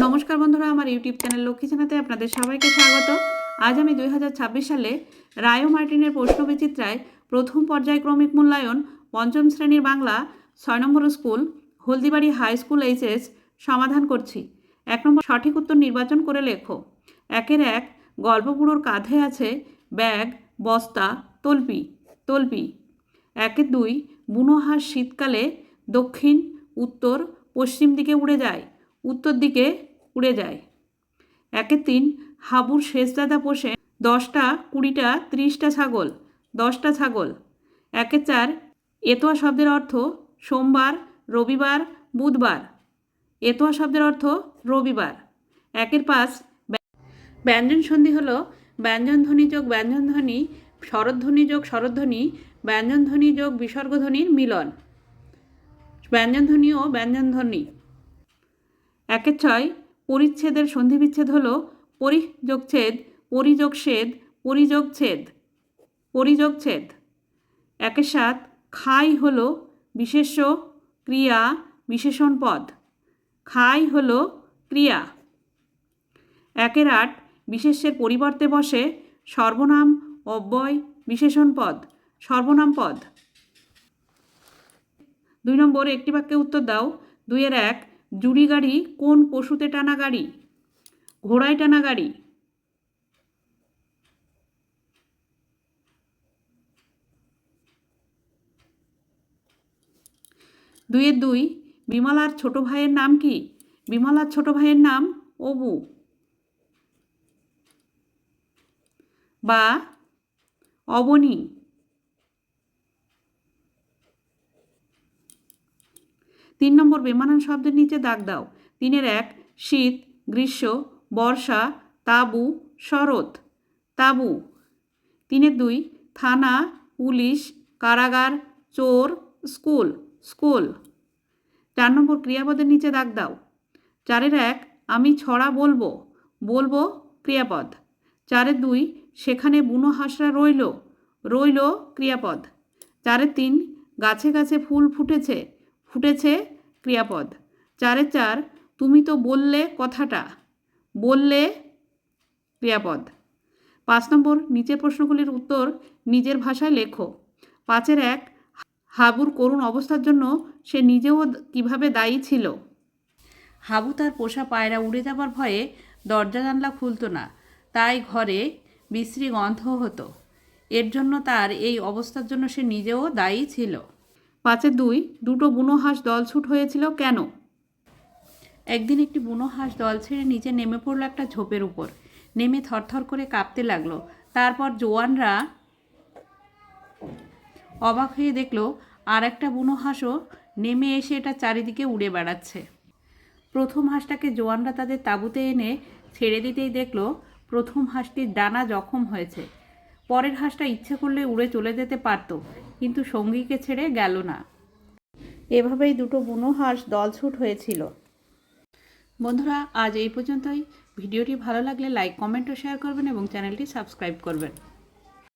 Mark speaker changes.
Speaker 1: নমস্কার বন্ধুরা, আমার ইউটিউব চ্যানেল লক্ষ্মী জানাতে আপনাদের সবাইকে স্বাগত। আজ আমি 2026 সালে রায় ও মার্টিনের প্রশ্নবিচিত্রায় প্রথম পর্যায়ক্রমিক মূল্যায়ন পঞ্চম শ্রেণীর Bangla 6 number school Haldibari high school HS সমাধান করছি। 1 নম্বর সঠিক উত্তর নির্বাচন করে লেখো। 1 গল্পগুলোর কাঁধে আছে ব্যাগ, বস্তা, তলপি। 2 বুনো হাঁস শীতকালে দক্ষিণ, উত্তর, পশ্চিম দিকে উড়ে যায়। উত্তর দিকে উড়ে যায়। 3 হাবুর শেষদাদা পোষে 10টা, 20টা, 30টা ছাগল। 10টা ছাগল। 4 এতোয়া শব্দের অর্থ সোমবার, রবিবার, বুধবার। এতোয়া শব্দের অর্থ রবিবার। 5 ব্যঞ্জন সন্ধি হলো ব্যঞ্জনধ্বনি যোগ ব্যঞ্জনধ্বনি, স্বরধ্বনি যোগ স্বরধ্বনি, ব্যঞ্জনধ্বনি যোগ বিসর্গধ্বনির মিলন। ব্যঞ্জনধ্বনি ও ব্যঞ্জনধ্বনি। 6 পরিচ্ছেদের সন্ধিবিচ্ছেদ হলো পরিযোগচ্ছেদ, পরিযোগছেদ, পরিযোগচ্ছেদ, পরিযোগচ্ছেদ। 7 খাই হলো বিশেষ্য ক্রিয়া বিশেষণ পদ। খাই হলো ক্রিয়া। 8 বিশেষ্যের পরিবর্তে বসে সর্বনাম, অব্যয়, বিশেষণ পদ, সর্বনাম পদ। 2 নম্বর একটি বাক্যে উত্তর দাও। 2-1 জুড়ি গাড়ি কোন পশুতে টানা গাড়ি? ঘোড়ায় টানা গাড়ি। 2 বিমলার ছোট ভাইয়ের নাম কি? বিমলার ছোট ভাইয়ের নাম অবু বা অবনী। 3 নম্বর বেমানান শব্দের নিচে দাগ দাও। 3-1 শীত, গ্রীষ্ম, বর্ষা, তাঁবু, শরৎ, তাঁবু। 3-2 থানা, পুলিশ, কারাগার, চোর, স্কুল, স্কুল। 4 নম্বর ক্রিয়াপদের নিচে দাগ দাও। 4-1 আমি ছড়া বলবো, বলবো ক্রিয়াপদ। 4-2 সেখানে বুনো হাঁসরা রইল, রইল ক্রিয়াপদ। 4-3 গাছে গাছে ফুল ফুটেছে, ফুটেছে ক্রিয়াপদ। 4-4 তুমি তো বললে কথাটা, বললে ক্রিয়াপদ। 5 নম্বর নিচের প্রশ্নগুলির উত্তর নিজের ভাষায় লেখো। 5-1 হাবুর করুণ অবস্থার জন্য সে নিজেও কিভাবে দায়ী ছিল। হাবু তার পোষা পায়রা উড়ে যাবার ভয়ে দরজা জানলা খুলত না, তাই ঘরে বিশ্রী গন্ধ হতো। এর জন্য তার এই অবস্থার জন্য সে নিজেও দায়ী ছিল। 5-2 দুটো বুনো হাঁস দলছুট হয়েছিল কেন? একদিন একটি বুনো হাঁস দল ছেড়ে নিচে নেমে পড়লো একটা ঝোপের উপর। নেমে থরথর করে কাঁপতে লাগলো। তারপর জোয়ানরা অবাক হয়ে দেখলো আর একটা বুনো হাঁসও নেমে এসে এটা চারিদিকে উড়ে বেড়াচ্ছে। প্রথম হাঁসটাকে জোয়ানরা তাদের তাঁবুতে এনে ছেড়ে দিতেই দেখলো প্রথম হাঁসটির ডানা জখম হয়েছে। পরের হাঁসটা ইচ্ছে করলে উড়ে চলে যেতে পারত, কিন্তু সঙ্গীকে ছেড়ে গেল না। এভাবেই দুটো বুনো হাঁস দলছুট হয়েছিল। বন্ধুরা, আজ এই পর্যন্তই। ভিডিওটি ভালো লাগলে লাইক, কমেন্ট ও শেয়ার করবেন এবং চ্যানেলটি সাবস্ক্রাইব করবেন।